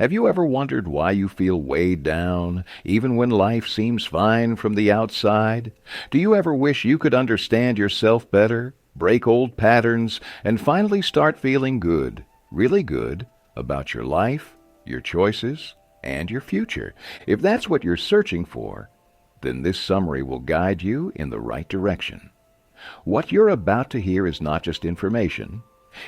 Have you ever wondered why you feel weighed down, even when life seems fine from the outside? Do you ever wish you could understand yourself better, break old patterns, and finally start feeling good, really good, about your life, your choices, and your future? If that's what you're searching for, then this summary will guide you in the right direction. What you're about to hear is not just information.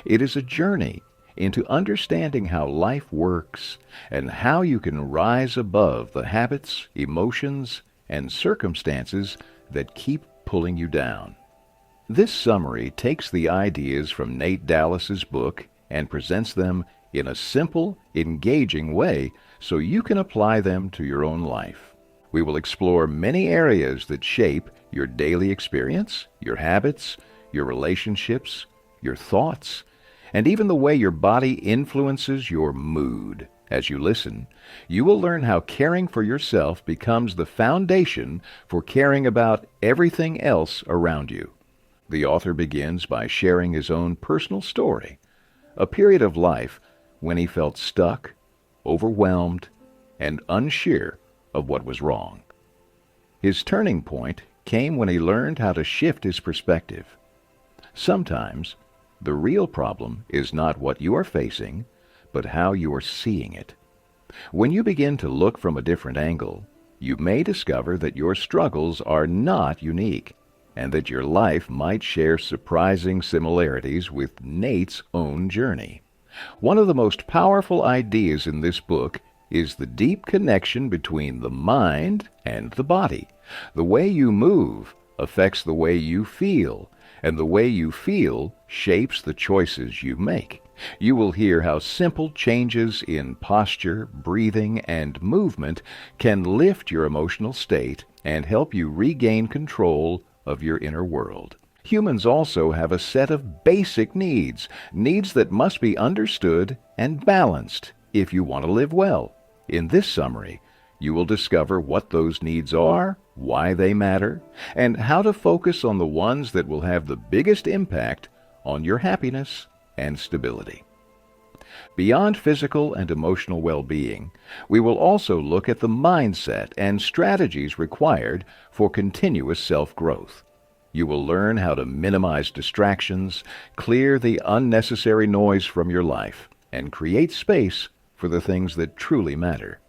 It is a journey into understanding how life works and how you can rise above the habits, emotions, and circumstances that keep pulling you down. This summary takes the ideas from Nate Dallas's book and presents them in a simple, engaging way so you can apply them to your own life. We will explore many areas that shape your daily experience, your habits, your relationships, your thoughts, and even the way your body influences your mood. As you listen, you will learn how caring for yourself becomes the foundation for caring about everything else around you. The author begins by sharing his own personal story, a period of life when he felt stuck, overwhelmed, and unsure of what was wrong. His turning point came when he learned how to shift his perspective. Sometimes, the real problem is not what you are facing, but how you are seeing it. When you begin to look from a different angle, you may discover that your struggles are not unique, and that your life might share surprising similarities with Nate's own journey. One of the most powerful ideas in this book is the deep connection between the mind and the body. The way you move affects the way you feel, and the way you feel shapes the choices you make. You will hear how simple changes in posture, breathing, and movement can lift your emotional state and help you regain control of your inner world. Humans also have a set of basic needs that must be understood and balanced if you want to live well. In this summary, you will discover what those needs are, why they matter, and how to focus on the ones that will have the biggest impact on your happiness and stability. Beyond physical and emotional well-being, we will also look at the mindset and strategies required for continuous self-growth. You will learn how to minimize distractions, clear the unnecessary noise from your life, and create space for the things that truly matter.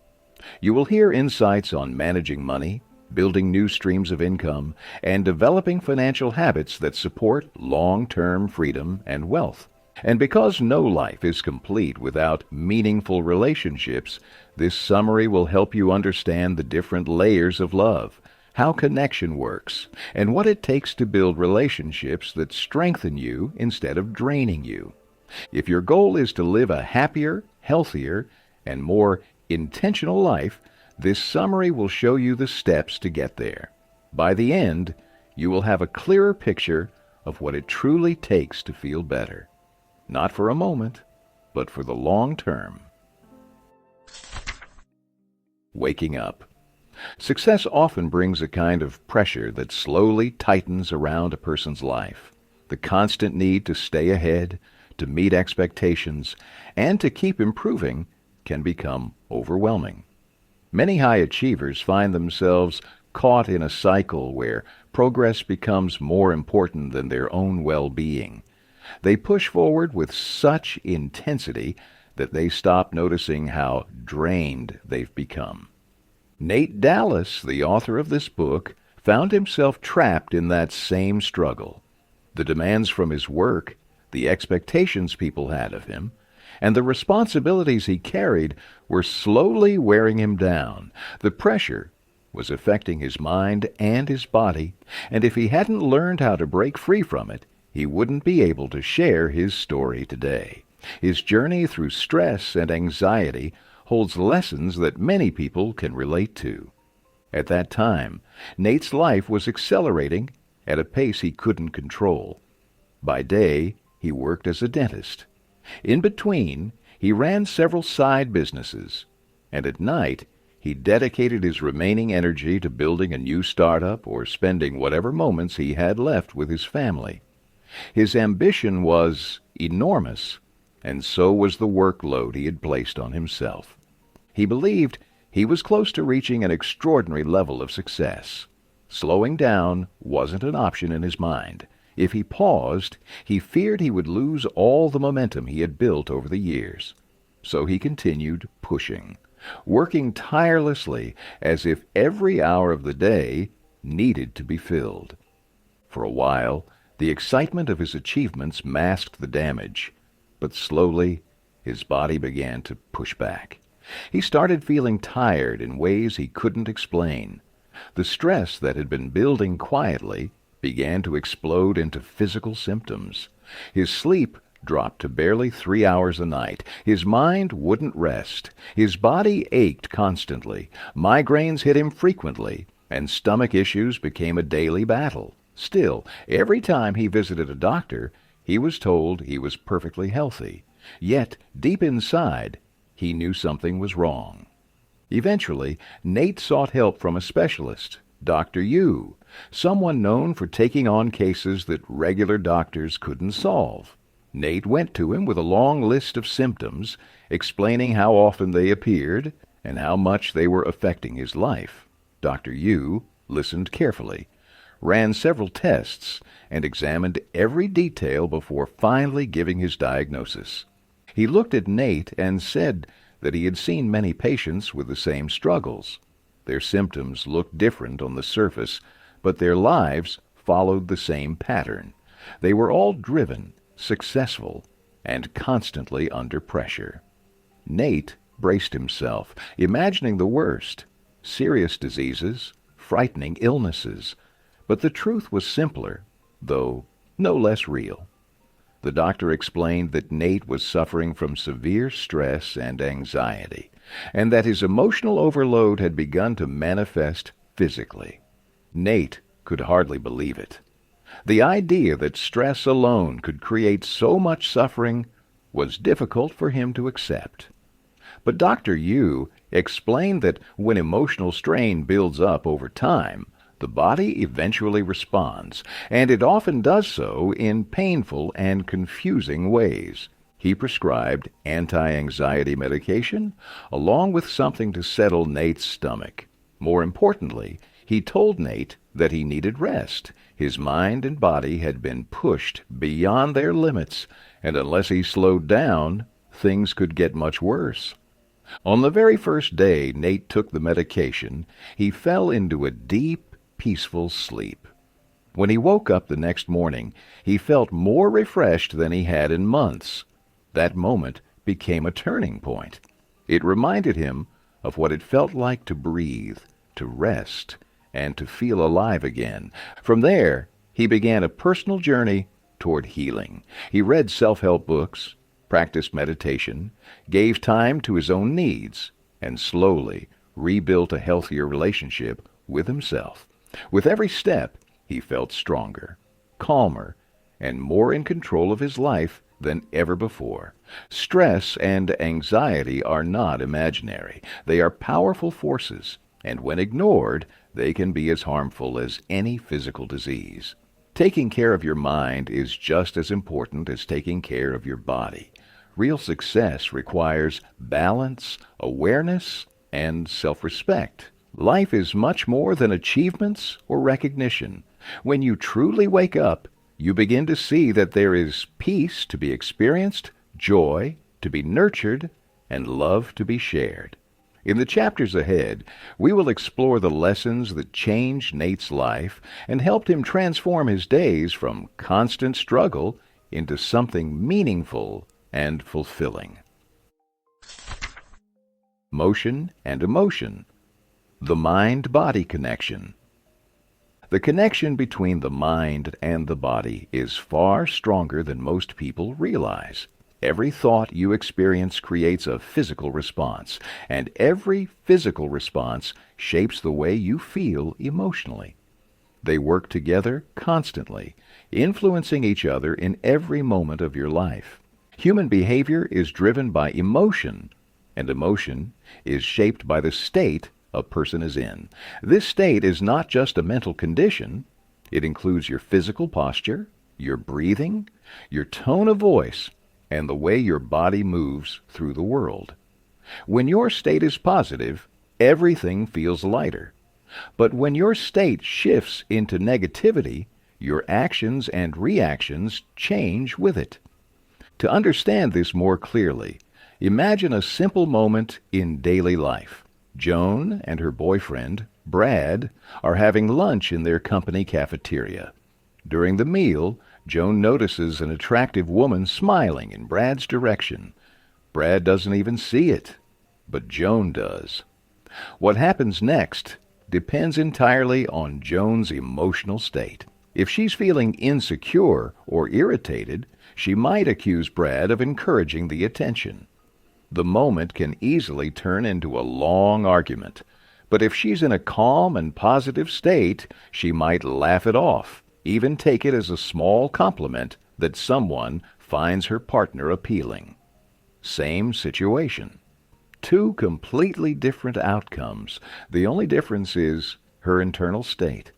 You will hear insights on managing money, building new streams of income, and developing financial habits that support long-term freedom and wealth. And because no life is complete without meaningful relationships, this summary will help you understand the different layers of love, how connection works, and what it takes to build relationships that strengthen you instead of draining you. If your goal is to live a happier, healthier, and more intentional life, this summary will show you the steps to get there. By the end, you will have a clearer picture of what it truly takes to feel better. Not for a moment, but for the long term. Waking up. Success often brings a kind of pressure that slowly tightens around a person's life. The constant need to stay ahead, to meet expectations, and to keep improving can become overwhelming. Many high achievers find themselves caught in a cycle where progress becomes more important than their own well-being. They push forward with such intensity that they stop noticing how drained they've become. Nate Dallas, the author of this book, found himself trapped in that same struggle. The demands from his work, the expectations people had of him, and the responsibilities he carried were slowly wearing him down. The pressure was affecting his mind and his body, and if he hadn't learned how to break free from it, he wouldn't be able to share his story today. His journey through stress and anxiety holds lessons that many people can relate to. At that time, Nate's life was accelerating at a pace he couldn't control. By day, he worked as a dentist. In between, he ran several side businesses, and at night, he dedicated his remaining energy to building a new startup or spending whatever moments he had left with his family. His ambition was enormous, and so was the workload he had placed on himself. He believed he was close to reaching an extraordinary level of success. Slowing down wasn't an option in his mind. If he paused, he feared he would lose all the momentum he had built over the years. So he continued pushing, working tirelessly as if every hour of the day needed to be filled. For a while, the excitement of his achievements masked the damage, but slowly his body began to push back. He started feeling tired in ways he couldn't explain. The stress that had been building quietly began to explode into physical symptoms. His sleep dropped to barely 3 hours a night. His mind wouldn't rest. His body ached constantly. Migraines hit him frequently, and stomach issues became a daily battle. Still, every time he visited a doctor, he was told he was perfectly healthy. Yet, deep inside, he knew something was wrong. Eventually, Nate sought help from a specialist, Dr. Yu, someone known for taking on cases that regular doctors couldn't solve. Nate went to him with a long list of symptoms, explaining how often they appeared and how much they were affecting his life. Dr. Yu listened carefully, ran several tests, and examined every detail before finally giving his diagnosis. He looked at Nate and said that he had seen many patients with the same struggles. Their symptoms looked different on the surface, but their lives followed the same pattern. They were all driven, successful, and constantly under pressure. Nate braced himself, imagining the worst: serious diseases, frightening illnesses. But the truth was simpler, though no less real. The doctor explained that Nate was suffering from severe stress and anxiety, and that his emotional overload had begun to manifest physically. Nate could hardly believe it. The idea that stress alone could create so much suffering was difficult for him to accept. But Dr. Yu explained that when emotional strain builds up over time, the body eventually responds, and it often does so in painful and confusing ways. He prescribed anti-anxiety medication, along with something to settle Nate's stomach. More importantly, he told Nate that he needed rest. His mind and body had been pushed beyond their limits, and unless he slowed down, things could get much worse. On the very first day Nate took the medication, he fell into a deep, peaceful sleep. When he woke up the next morning, he felt more refreshed than he had in months. That moment became a turning point. It reminded him of what it felt like to breathe, to rest, and to feel alive again. From there, he began a personal journey toward healing. He read self-help books, practiced meditation, gave time to his own needs, and slowly rebuilt a healthier relationship with himself. With every step, he felt stronger, calmer, and more in control of his life than ever before. Stress and anxiety are not imaginary. They are powerful forces, and when ignored, they can be as harmful as any physical disease. Taking care of your mind is just as important as taking care of your body. Real success requires balance, awareness, and self-respect. Life is much more than achievements or recognition. When you truly wake up, you begin to see that there is peace to be experienced, joy to be nurtured, and love to be shared. In the chapters ahead, we will explore the lessons that changed Nate's life and helped him transform his days from constant struggle into something meaningful and fulfilling. Motion and emotion. The mind-body connection. The connection between the mind and the body is far stronger than most people realize. Every thought you experience creates a physical response, and every physical response shapes the way you feel emotionally. They work together constantly, influencing each other in every moment of your life. Human behavior is driven by emotion, and emotion is shaped by the state a person is in. This state is not just a mental condition. It includes your physical posture, your breathing, your tone of voice, and the way your body moves through the world. When your state is positive, everything feels lighter. But when your state shifts into negativity, your actions and reactions change with it. To understand this more clearly, imagine a simple moment in daily life. Joan and her boyfriend, Brad, are having lunch in their company cafeteria. During the meal, Joan notices an attractive woman smiling in Brad's direction. Brad doesn't even see it, but Joan does. What happens next depends entirely on Joan's emotional state. If she's feeling insecure or irritated, she might accuse Brad of encouraging the attention. The moment can easily turn into a long argument, but if she's in a calm and positive state, she might laugh it off, even take it as a small compliment that someone finds her partner appealing. Same situation. Two completely different outcomes. The only difference is her internal state.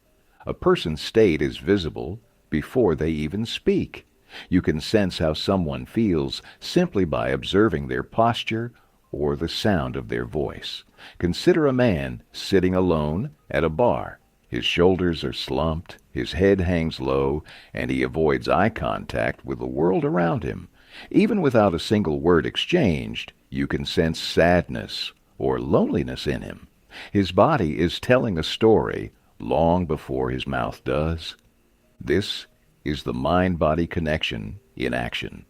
A person's state is visible before they even speak. You can sense how someone feels simply by observing their posture or the sound of their voice. Consider a man sitting alone at a bar. His shoulders are slumped, his head hangs low, and he avoids eye contact with the world around him. Even without a single word exchanged, you can sense sadness or loneliness in him. His body is telling a story long before his mouth does. This is the mind-body connection in action.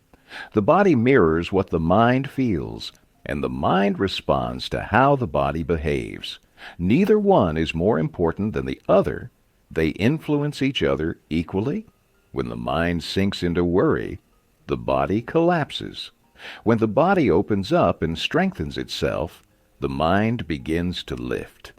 The body mirrors what the mind feels, and the mind responds to how the body behaves. Neither one is more important than the other. They influence each other equally. When the mind sinks into worry, the body collapses. When the body opens up and strengthens itself, the mind begins to lift.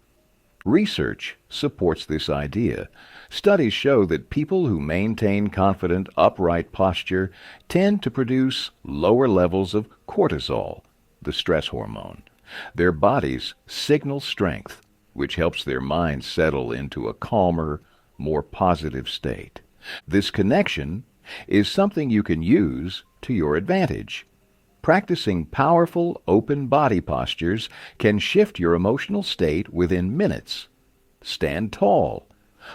Research supports this idea. Studies show that people who maintain confident, upright posture tend to produce lower levels of cortisol, the stress hormone. Their bodies signal strength, which helps their minds settle into a calmer, more positive state. This connection is something you can use to your advantage. Practicing powerful, open body postures can shift your emotional state within minutes. Stand tall.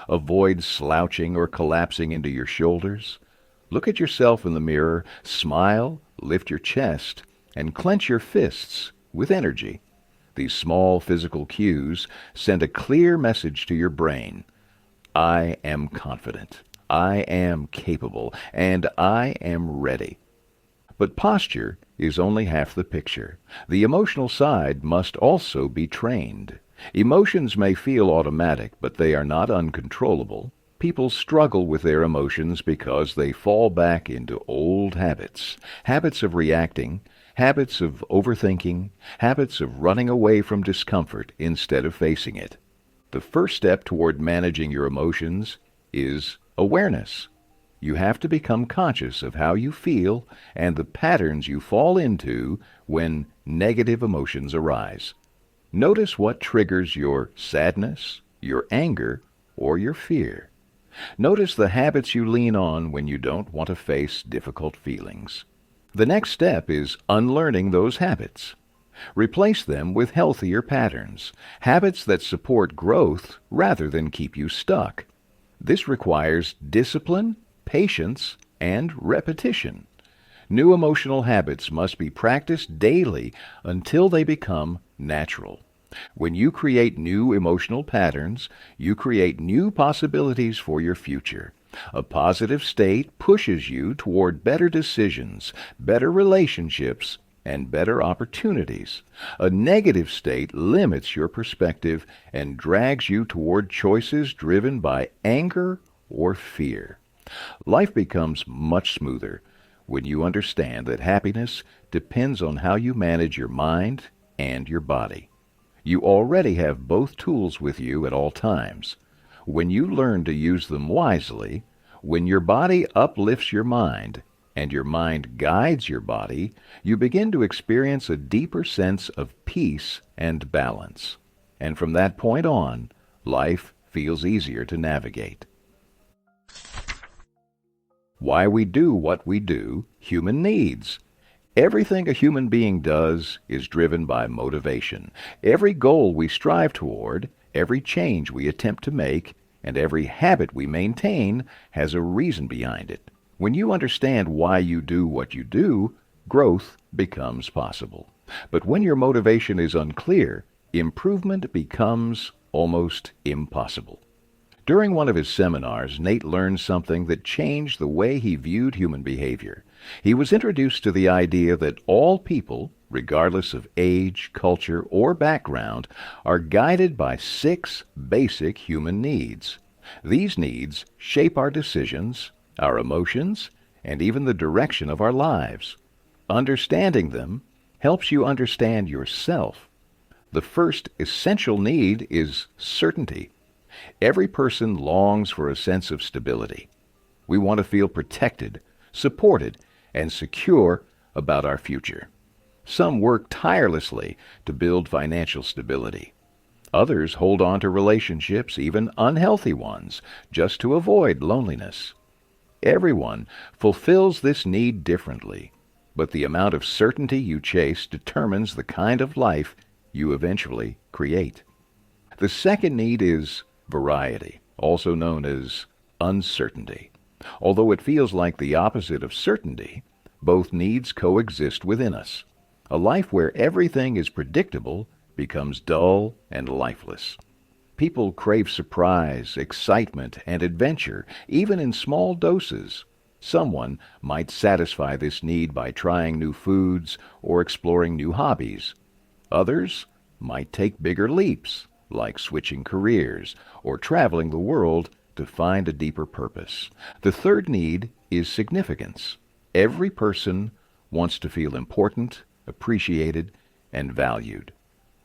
Avoid slouching or collapsing into your shoulders. Look at yourself in the mirror, smile, lift your chest, and clench your fists with energy. These small physical cues send a clear message to your brain. I am confident. I am capable, and I am ready. But posture is only half the picture. The emotional side must also be trained. Emotions may feel automatic, but they are not uncontrollable. People struggle with their emotions because they fall back into old habits. Habits of reacting, habits of overthinking, habits of running away from discomfort instead of facing it. The first step toward managing your emotions is awareness. You have to become conscious of how you feel and the patterns you fall into when negative emotions arise. Notice what triggers your sadness, your anger, or your fear. Notice the habits you lean on when you don't want to face difficult feelings. The next step is unlearning those habits. Replace them with healthier patterns, habits that support growth rather than keep you stuck. This requires discipline, patience, and repetition. New emotional habits must be practiced daily until they become natural. When you create new emotional patterns, you create new possibilities for your future. A positive state pushes you toward better decisions, better relationships, and better opportunities. A negative state limits your perspective and drags you toward choices driven by anger or fear. Life becomes much smoother when you understand that happiness depends on how you manage your mind and your body. You already have both tools with you at all times. When you learn to use them wisely, when your body uplifts your mind and your mind guides your body, you begin to experience a deeper sense of peace and balance. And from that point on, life feels easier to navigate. Why we do what we do, human needs. Everything a human being does is driven by motivation. Every goal we strive toward, every change we attempt to make, and every habit we maintain has a reason behind it. When you understand why you do what you do, growth becomes possible. But when your motivation is unclear, improvement becomes almost impossible. During one of his seminars, Nate learned something that changed the way he viewed human behavior. He was introduced to the idea that all people, regardless of age, culture, or background, are guided by 6 basic human needs. These needs shape our decisions, our emotions, and even the direction of our lives. Understanding them helps you understand yourself. The first essential need is certainty. Every person longs for a sense of stability. We want to feel protected, supported, and secure about our future. Some work tirelessly to build financial stability. Others hold on to relationships, even unhealthy ones, just to avoid loneliness. Everyone fulfills this need differently, but the amount of certainty you chase determines the kind of life you eventually create. The second need is variety, also known as uncertainty. Although it feels like the opposite of certainty, both needs coexist within us. A life where everything is predictable becomes dull and lifeless. People crave surprise, excitement, and adventure, even in small doses. Someone might satisfy this need by trying new foods or exploring new hobbies. Others might take bigger leaps, like switching careers or traveling the world to find a deeper purpose. The third need is significance. Every person wants to feel important, appreciated, and valued.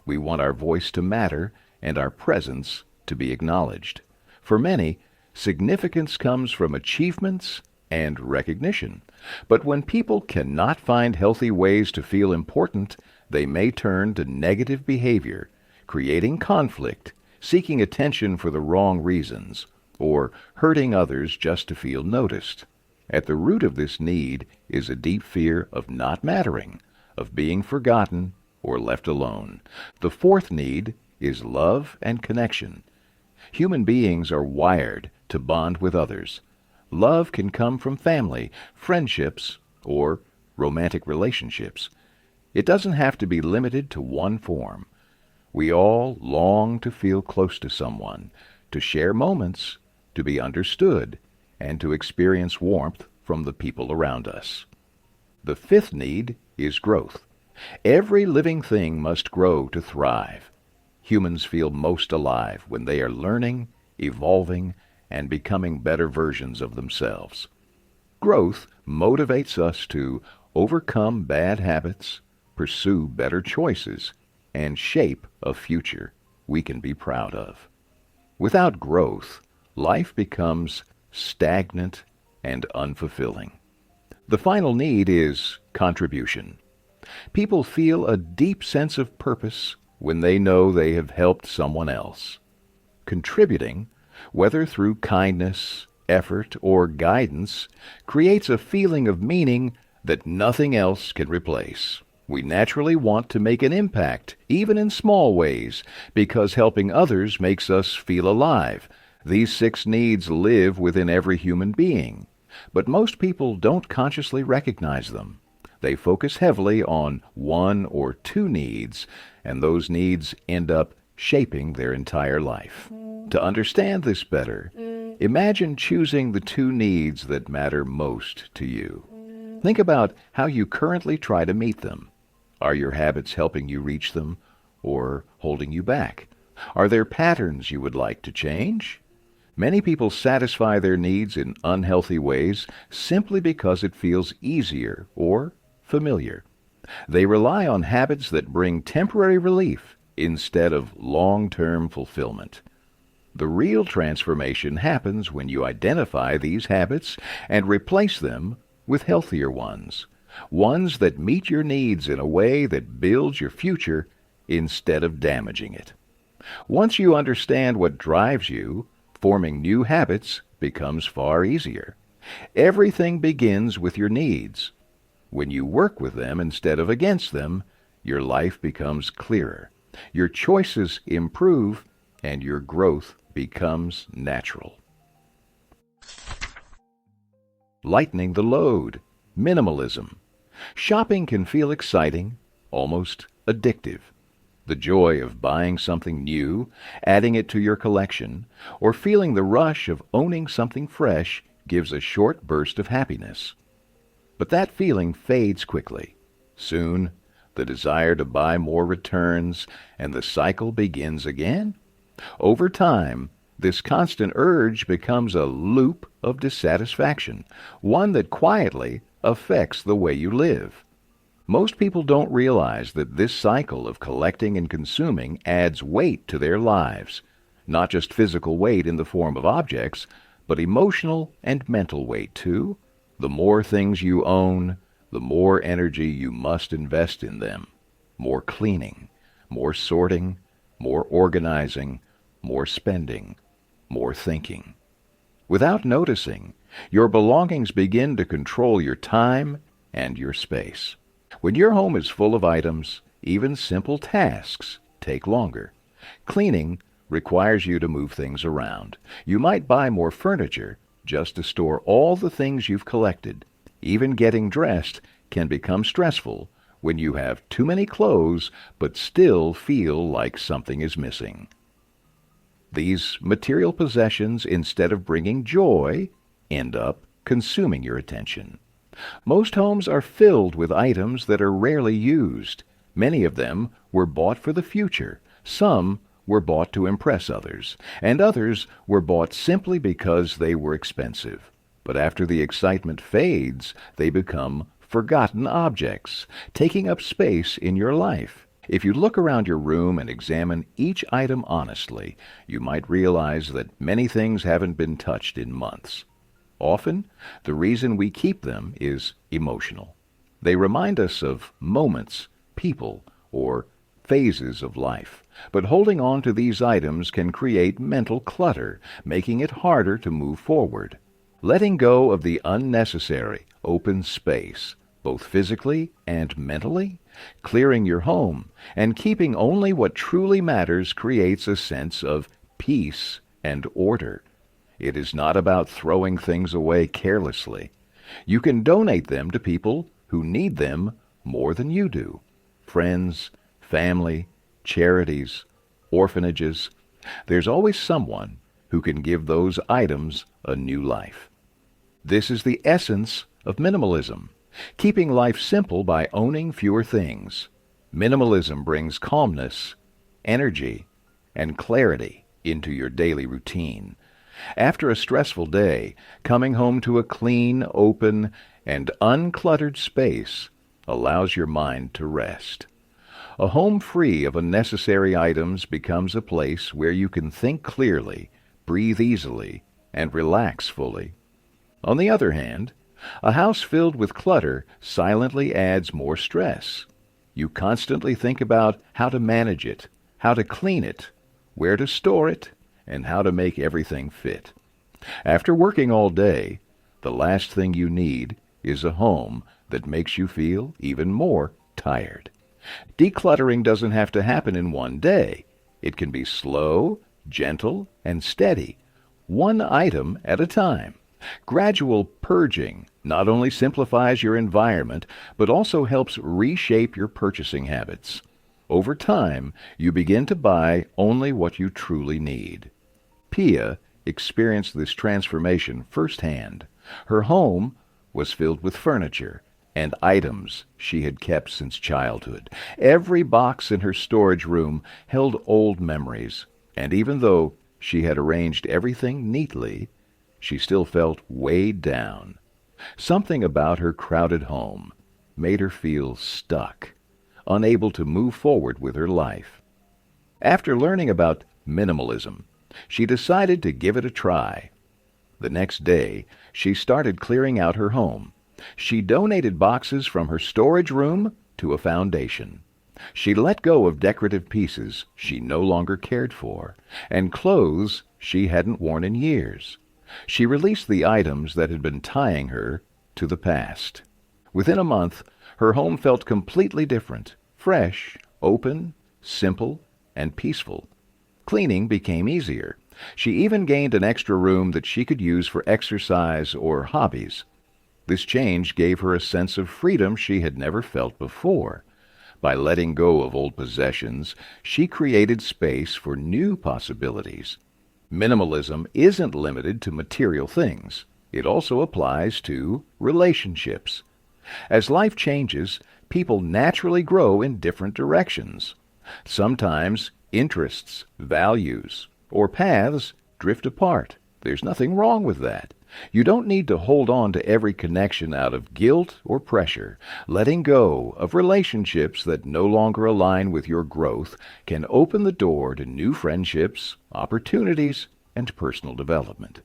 We want our voice to matter and our presence to be acknowledged. For many, significance comes from achievements and recognition. But when people cannot find healthy ways to feel important, they may turn to negative behavior, creating conflict, seeking attention for the wrong reasons, or hurting others just to feel noticed. At the root of this need is a deep fear of not mattering, of being forgotten or left alone. The fourth need is love and connection. Human beings are wired to bond with others. Love can come from family, friendships, or romantic relationships. It doesn't have to be limited to one form. We all long to feel close to someone, to share moments, to be understood, and to experience warmth from the people around us. The fifth need is growth. Every living thing must grow to thrive. Humans feel most alive when they are learning, evolving, and becoming better versions of themselves. Growth motivates us to overcome bad habits, pursue better choices, and shape a future we can be proud of. Without growth, life becomes stagnant and unfulfilling. The final need is contribution. People feel a deep sense of purpose when they know they have helped someone else. Contributing, whether through kindness, effort, or guidance, creates a feeling of meaning that nothing else can replace. We naturally want to make an impact, even in small ways, because helping others makes us feel alive. These 6 needs live within every human being, but most people don't consciously recognize them. They focus heavily on 1 or 2 needs, and those needs end up shaping their entire life. To understand this better, imagine choosing the 2 needs that matter most to you. Think about how you currently try to meet them. Are your habits helping you reach them or holding you back? Are there patterns you would like to change? Many people satisfy their needs in unhealthy ways simply because it feels easier or familiar. They rely on habits that bring temporary relief instead of long-term fulfillment. The real transformation happens when you identify these habits and replace them with healthier ones that meet your needs in a way that builds your future instead of damaging it. Once you understand what drives you, forming new habits becomes far easier. Everything begins with your needs. When you work with them instead of against them, your life becomes clearer, your choices improve, and your growth becomes natural. Lightening the load. Minimalism. Shopping can feel exciting, almost addictive. The joy of buying something new, adding it to your collection, or feeling the rush of owning something fresh gives a short burst of happiness. But that feeling fades quickly. Soon, the desire to buy more returns, and the cycle begins again. Over time, this constant urge becomes a loop of dissatisfaction, one that quietly affects the way you live. Most people don't realize that this cycle of collecting and consuming adds weight to their lives, not just physical weight in the form of objects, but emotional and mental weight too. The more things you own, the more energy you must invest in them. More cleaning, more sorting, more organizing, more spending, more thinking. Without noticing, your belongings begin to control your time and your space. When your home is full of items, even simple tasks take longer. Cleaning requires you to move things around. You might buy more furniture just to store all the things you've collected. Even getting dressed can become stressful when you have too many clothes but still feel like something is missing. These material possessions, instead of bringing joy, end up consuming your attention. Most homes are filled with items that are rarely used. Many of them were bought for the future. Some were bought to impress others, and others were bought simply because they were expensive. But after the excitement fades, they become forgotten objects, taking up space in your life. If you look around your room and examine each item honestly, you might realize that many things haven't been touched in months. Often, the reason we keep them is emotional. They remind us of moments, people, or phases of life. But holding on to these items can create mental clutter, making it harder to move forward. Letting go of the unnecessary opens space, both physically and mentally. Clearing your home and keeping only what truly matters creates a sense of peace and order. It is not about throwing things away carelessly. You can donate them to people who need them more than you do. Friends, family, charities, orphanages. There's always someone who can give those items a new life. This is the essence of minimalism, keeping life simple by owning fewer things. Minimalism brings calmness, energy, and clarity into your daily routine. After a stressful day, coming home to a clean, open, and uncluttered space allows your mind to rest. A home free of unnecessary items becomes a place where you can think clearly, breathe easily, and relax fully. On the other hand, a house filled with clutter silently adds more stress. You constantly think about how to manage it, how to clean it, where to store it, and how to make everything fit. After working all day, the last thing you need is a home that makes you feel even more tired. Decluttering doesn't have to happen in one day. It can be slow, gentle, and steady, one item at a time. Gradual purging not only simplifies your environment, but also helps reshape your purchasing habits. Over time, you begin to buy only what you truly need. Pia experienced this transformation firsthand. Her home was filled with furniture and items she had kept since childhood. Every box in her storage room held old memories, and even though she had arranged everything neatly, she still felt weighed down. Something about her crowded home made her feel stuck, unable to move forward with her life. After learning about minimalism, she decided to give it a try. The next day, she started clearing out her home. She donated boxes from her storage room to a foundation. She let go of decorative pieces she no longer cared for, and clothes she hadn't worn in years. She released the items that had been tying her to the past. Within a month, her home felt completely different, fresh, open, simple, and peaceful. Cleaning became easier. She even gained an extra room that she could use for exercise or hobbies. This change gave her a sense of freedom she had never felt before. By letting go of old possessions, she created space for new possibilities. Minimalism isn't limited to material things. It also applies to relationships. As life changes, people naturally grow in different directions. Sometimes interests, values, or paths drift apart. There's nothing wrong with that. You don't need to hold on to every connection out of guilt or pressure. Letting go of relationships that no longer align with your growth can open the door to new friendships, opportunities, and personal development.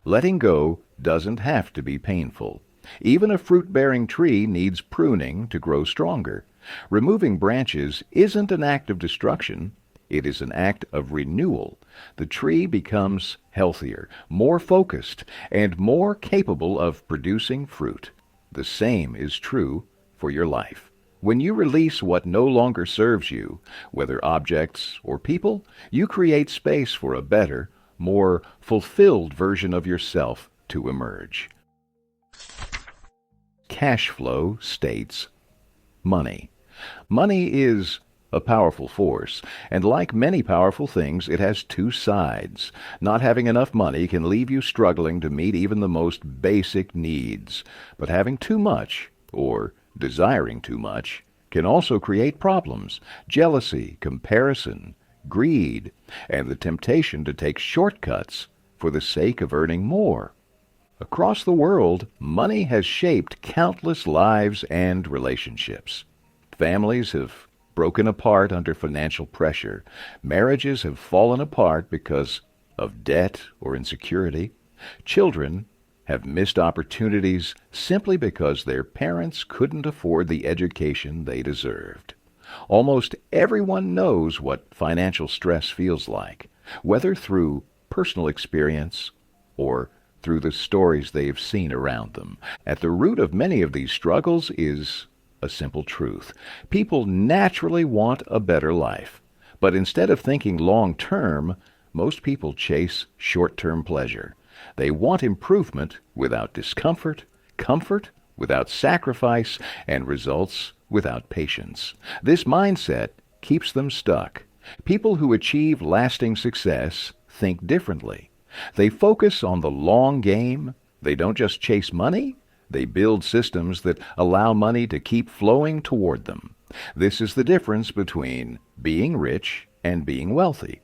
Letting go doesn't have to be painful. Even a fruit-bearing tree needs pruning to grow stronger. Removing branches isn't an act of destruction. It is an act of renewal. The tree becomes healthier, more focused, and more capable of producing fruit. The same is true for your life. When you release what no longer serves you, whether objects or people, you create space for a better, more fulfilled version of yourself to emerge. Cash flow states money. Money is a powerful force, and like many powerful things, it has two sides. Not having enough money can leave you struggling to meet even the most basic needs, but having too much, or desiring too much, can also create problems: jealousy, comparison, greed, and the temptation to take shortcuts for the sake of earning more. Across the world, money has shaped countless lives and relationships. Families have broken apart under financial pressure. Marriages have fallen apart because of debt or insecurity. Children have missed opportunities simply because their parents couldn't afford the education they deserved. Almost everyone knows what financial stress feels like, whether through personal experience or through the stories they've seen around them. At the root of many of these struggles is a simple truth. People naturally want a better life, but instead of thinking long-term, most people chase short-term pleasure. They want improvement without discomfort, comfort without sacrifice, and results without patience. This mindset keeps them stuck. People who achieve lasting success think differently. They focus on the long game. They don't just chase money. They build systems that allow money to keep flowing toward them. This is the difference between being rich and being wealthy.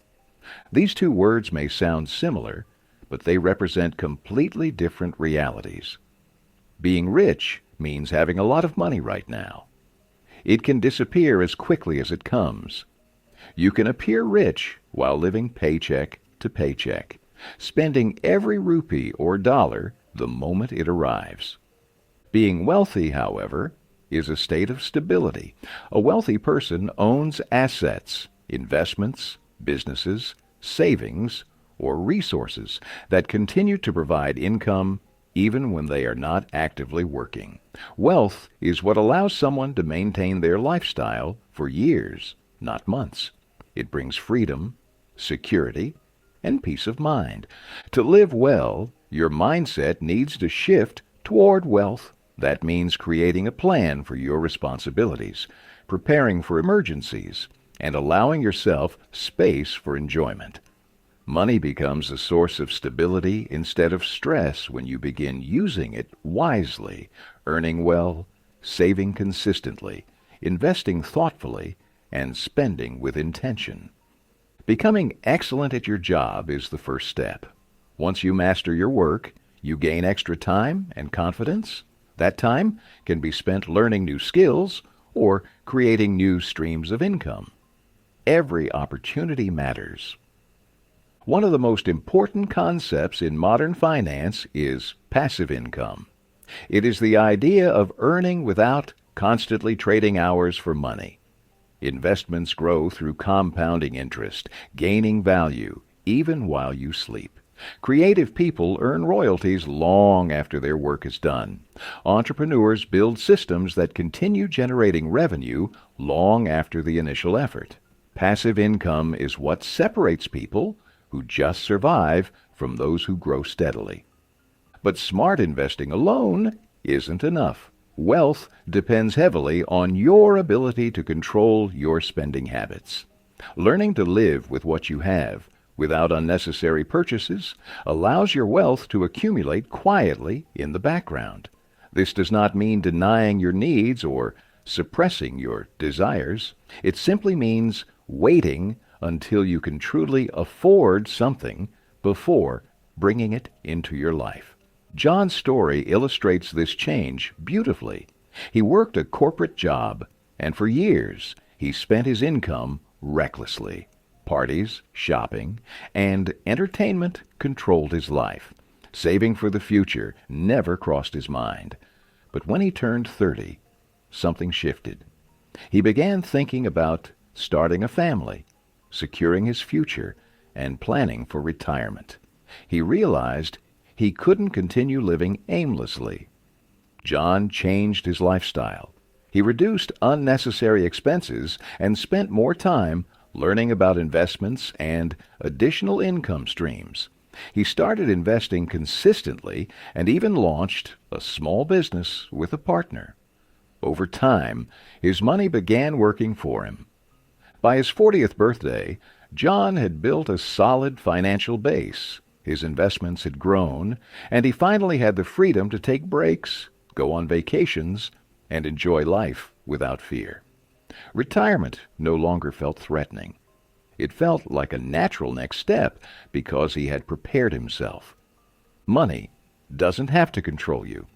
These two words may sound similar, but they represent completely different realities. Being rich means having a lot of money right now. It can disappear as quickly as it comes. You can appear rich while living paycheck to paycheck, spending every rupee or dollar the moment it arrives. Being wealthy, however, is a state of stability. A wealthy person owns assets, investments, businesses, savings, or resources that continue to provide income even when they are not actively working. Wealth is what allows someone to maintain their lifestyle for years, not months. It brings freedom, security, and peace of mind. To live well, your mindset needs to shift toward wealth. That means creating a plan for your responsibilities, preparing for emergencies, and allowing yourself space for enjoyment. Money becomes a source of stability instead of stress when you begin using it wisely, earning well, saving consistently, investing thoughtfully, and spending with intention. Becoming excellent at your job is the first step. Once you master your work, you gain extra time and confidence. That time can be spent learning new skills or creating new streams of income. Every opportunity matters. One of the most important concepts in modern finance is passive income. It is the idea of earning without constantly trading hours for money. Investments grow through compounding interest, gaining value even while you sleep. Creative people earn royalties long after their work is done. Entrepreneurs build systems that continue generating revenue long after the initial effort. Passive income is what separates people who just survive from those who grow steadily. But smart investing alone isn't enough. Wealth depends heavily on your ability to control your spending habits. Learning to live with what you have, without unnecessary purchases, allows your wealth to accumulate quietly in the background. This does not mean denying your needs or suppressing your desires. It simply means waiting until you can truly afford something before bringing it into your life. John's story illustrates this change beautifully. He worked a corporate job, and for years he spent his income recklessly. Parties, shopping, and entertainment controlled his life. Saving for the future never crossed his mind. But when he turned 30, something shifted. He began thinking about starting a family, securing his future, and planning for retirement. He realized he couldn't continue living aimlessly. John changed his lifestyle. He reduced unnecessary expenses and spent more time learning about investments and additional income streams. He started investing consistently and even launched a small business with a partner. Over time, his money began working for him. By his 40th birthday, John had built a solid financial base. His investments had grown, and he finally had the freedom to take breaks, go on vacations, and enjoy life without fear. Retirement no longer felt threatening. It felt like a natural next step because he had prepared himself. Money doesn't have to control you.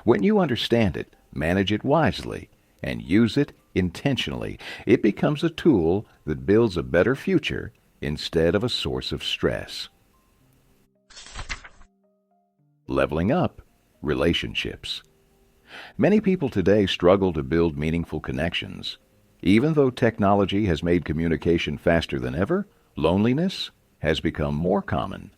When you understand it, manage it wisely, and use it intentionally, it becomes a tool that builds a better future instead of a source of stress. Leveling up relationships. Many people today struggle to build meaningful connections. Even though technology has made communication faster than ever, loneliness has become more common.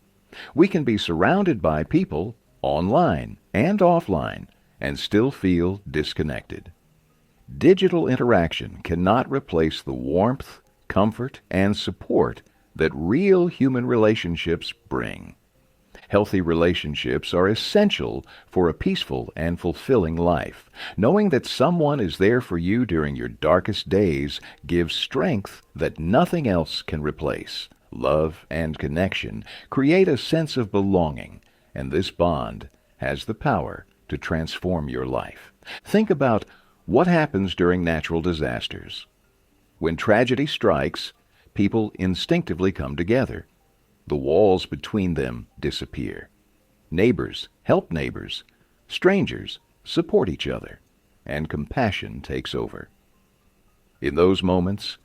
We can be surrounded by people online and offline and still feel disconnected. Digital interaction cannot replace the warmth, comfort, and support that real human relationships bring. Healthy relationships are essential for a peaceful and fulfilling life. Knowing that someone is there for you during your darkest days gives strength that nothing else can replace. Love and connection create a sense of belonging, and this bond has the power to transform your life. Think about what happens during natural disasters. When tragedy strikes, people instinctively come together. The walls between them disappear. Neighbors help neighbors. Strangers support each other, and compassion takes over. In those moments,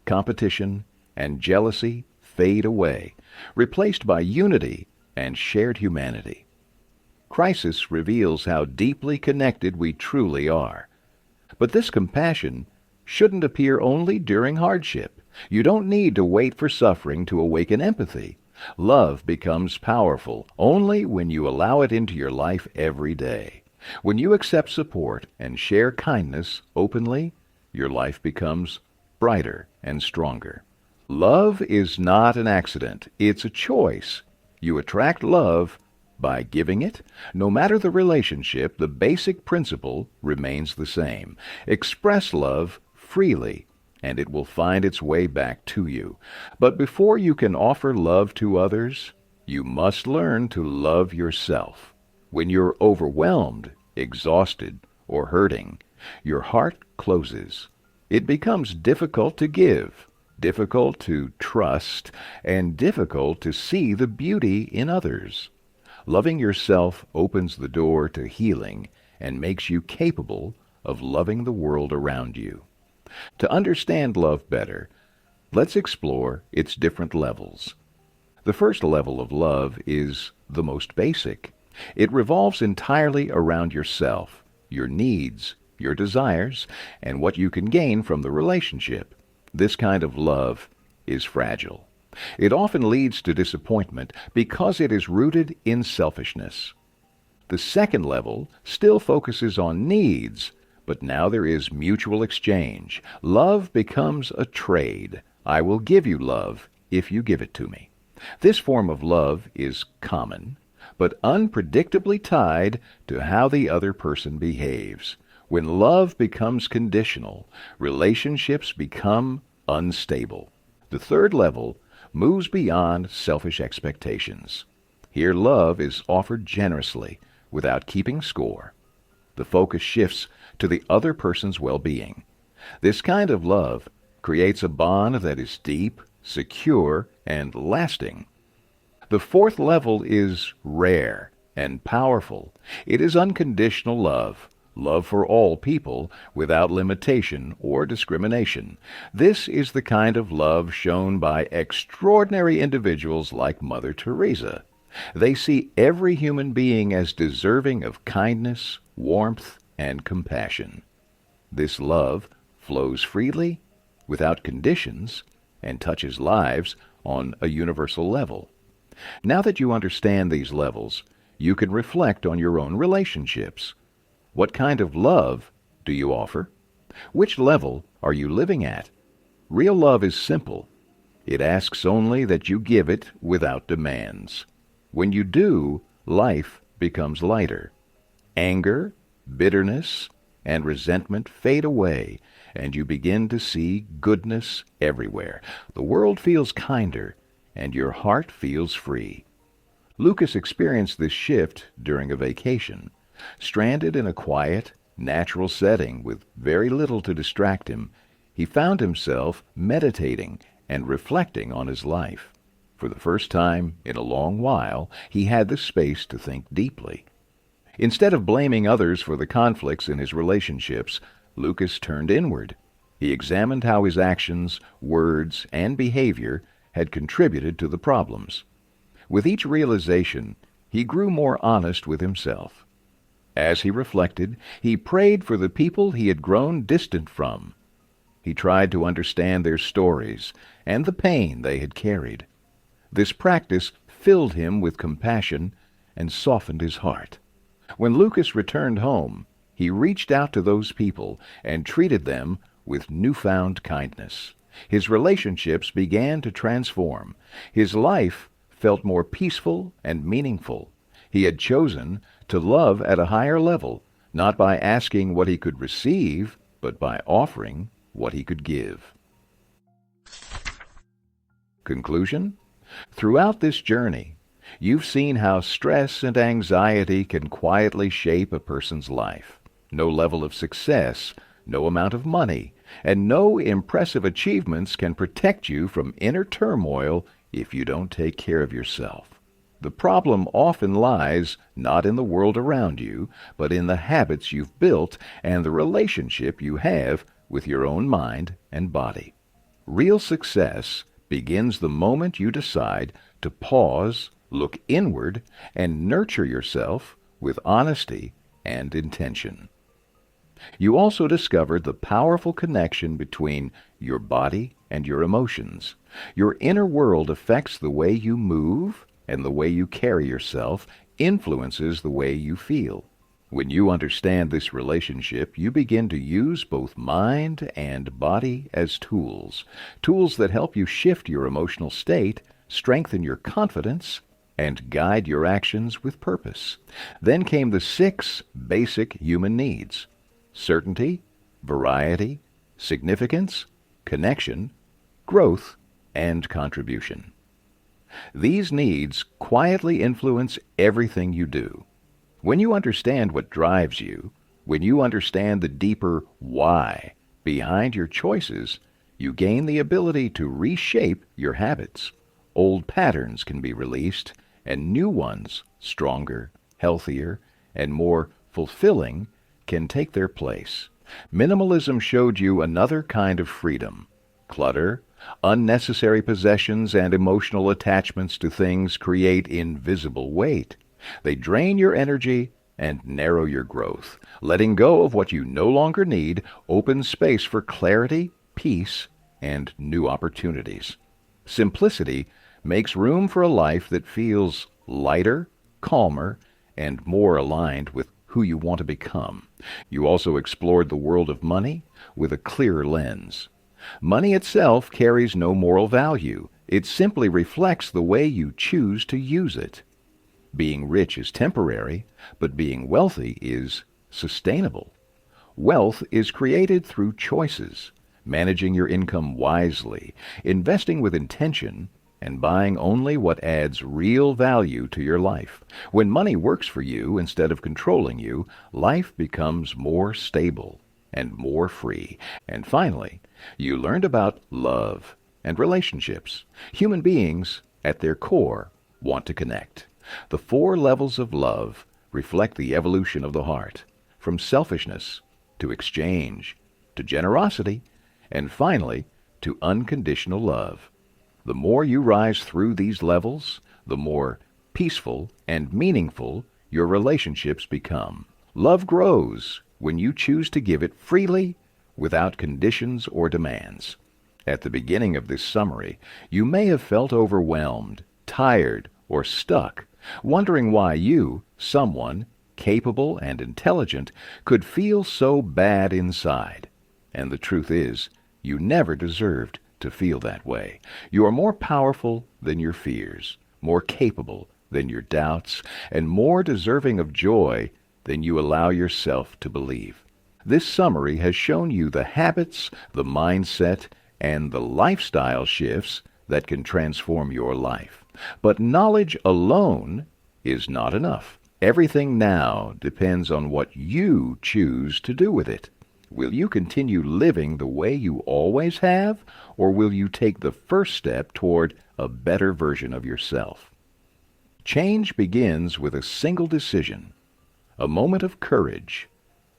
competition and jealousy fade away, replaced by unity and shared humanity. Crisis reveals how deeply connected we truly are. But this compassion shouldn't appear only during hardship. You don't need to wait for suffering to awaken empathy. Love becomes powerful only when you allow it into your life every day. When you accept support and share kindness openly, your life becomes brighter and stronger. Love is not an accident. It's a choice. You attract love by giving it. No matter the relationship, the basic principle remains the same. Express love freely, and it will find its way back to you. But before you can offer love to others, you must learn to love yourself. When you're overwhelmed, exhausted, or hurting, your heart closes. It becomes difficult to give, difficult to trust, and difficult to see the beauty in others. Loving yourself opens the door to healing and makes you capable of loving the world around you. To understand love better, let's explore its different levels. The first level of love is the most basic. It revolves entirely around yourself, your needs, your desires, and what you can gain from the relationship. This kind of love is fragile. It often leads to disappointment because it is rooted in selfishness. The second level still focuses on needs, but now there is mutual exchange. Love becomes a trade. I will give you love if you give it to me. This form of love is common, but unpredictably tied to how the other person behaves. When love becomes conditional, relationships become unstable. The third level moves beyond selfish expectations. Here love is offered generously, without keeping score. The focus shifts to the other person's well-being. This kind of love creates a bond that is deep, secure, and lasting. The fourth level is rare and powerful. It is unconditional love, love for all people without limitation or discrimination. This is the kind of love shown by extraordinary individuals like Mother Teresa. They see every human being as deserving of kindness, warmth, and compassion. This love flows freely, without conditions, and touches lives on a universal level. Now that you understand these levels, you can reflect on your own relationships. What kind of love do you offer? Which level are you living at? Real love is simple. It asks only that you give it without demands. When you do, life becomes lighter. Anger, bitterness, and resentment fade away, and you begin to see goodness everywhere. The world feels kinder, and your heart feels free. Lucas experienced this shift during a vacation. Stranded in a quiet, natural setting with very little to distract him, he found himself meditating and reflecting on his life. For the first time in a long while, he had the space to think deeply. Instead of blaming others for the conflicts in his relationships, Lucas turned inward. He examined how his actions, words, and behavior had contributed to the problems. With each realization, he grew more honest with himself. As he reflected, he prayed for the people he had grown distant from. He tried to understand their stories and the pain they had carried. This practice filled him with compassion and softened his heart. When Lucas returned home, he reached out to those people and treated them with newfound kindness. His relationships began to transform. His life felt more peaceful and meaningful. He had chosen to love at a higher level, not by asking what he could receive, but by offering what he could give. Conclusion? Throughout this journey, you've seen how stress and anxiety can quietly shape a person's life. No level of success, no amount of money, and no impressive achievements can protect you from inner turmoil if you don't take care of yourself. The problem often lies not in the world around you, but in the habits you've built and the relationship you have with your own mind and body. Real success begins the moment you decide to pause, look inward, and nurture yourself with honesty and intention. You also discovered the powerful connection between your body and your emotions. Your inner world affects the way you move, and the way you carry yourself influences the way you feel. When you understand this relationship, you begin to use both mind and body as tools that help you shift your emotional state, strengthen your confidence, and guide your actions with purpose. Then came the 6 basic human needs: certainty, variety, significance, connection, growth, and contribution. These needs quietly influence everything you do. When you understand what drives you, when you understand the deeper why behind your choices, you gain the ability to reshape your habits. Old patterns can be released, and new ones, stronger, healthier, and more fulfilling, can take their place. Minimalism showed you another kind of freedom. Clutter, unnecessary possessions, and emotional attachments to things create invisible weight. They drain your energy and narrow your growth. Letting go of what you no longer need opens space for clarity, peace, and new opportunities. Simplicity makes room for a life that feels lighter, calmer, and more aligned with who you want to become. You also explored the world of money with a clearer lens. Money itself carries no moral value. It simply reflects the way you choose to use it. Being rich is temporary, but being wealthy is sustainable. Wealth is created through choices, managing your income wisely, investing with intention, and buying only what adds real value to your life. When money works for you instead of controlling you, life becomes more stable and more free. And finally, you learned about love and relationships. Human beings, at their core, want to connect. The 4 levels of love reflect the evolution of the heart, from selfishness to exchange to generosity, and finally to unconditional love. The more you rise through these levels, the more peaceful and meaningful your relationships become. Love grows when you choose to give it freely without conditions or demands. At the beginning of this summary, you may have felt overwhelmed, tired, or stuck, wondering why you, someone capable and intelligent, could feel so bad inside. And the truth is, you never deserved to feel that way. You are more powerful than your fears, more capable than your doubts, and more deserving of joy than you allow yourself to believe. This summary has shown you the habits, the mindset, and the lifestyle shifts that can transform your life. But knowledge alone is not enough. Everything now depends on what you choose to do with it. Will you continue living the way you always have, or will you take the first step toward a better version of yourself? Change begins with a single decision, a moment of courage,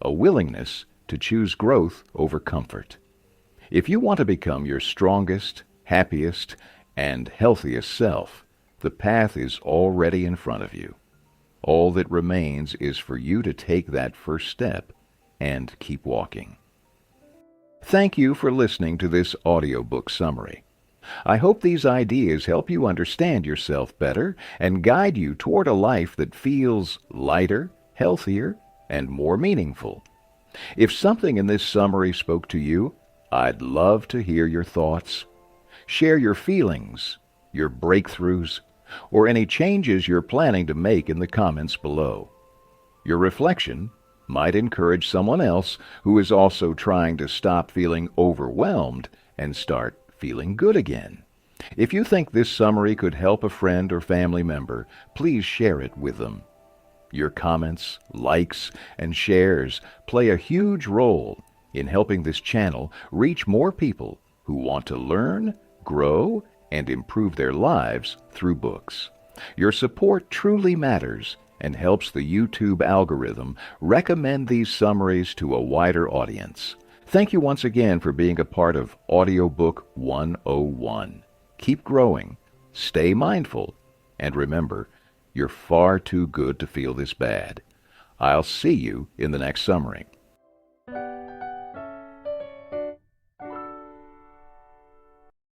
a willingness to choose growth over comfort. If you want to become your strongest, happiest, and healthiest self, the path is already in front of you. All that remains is for you to take that first step and keep walking. Thank you for listening to this audiobook summary. I hope these ideas help you understand yourself better and guide you toward a life that feels lighter, healthier, and more meaningful. If something in this summary spoke to you, I'd love to hear your thoughts. Share your feelings, your breakthroughs, or any changes you're planning to make in the comments below. Your reflection might encourage someone else who is also trying to stop feeling overwhelmed and start feeling good again. If you think this summary could help a friend or family member, please share it with them. Your comments, likes, and shares play a huge role in helping this channel reach more people who want to learn, grow, and improve their lives through books. Your support truly matters and helps the YouTube algorithm recommend these summaries to a wider audience. Thank you once again for being a part of Audiobook 101. Keep growing, stay mindful, and remember, you're far too good to feel this bad. I'll see you in the next summary.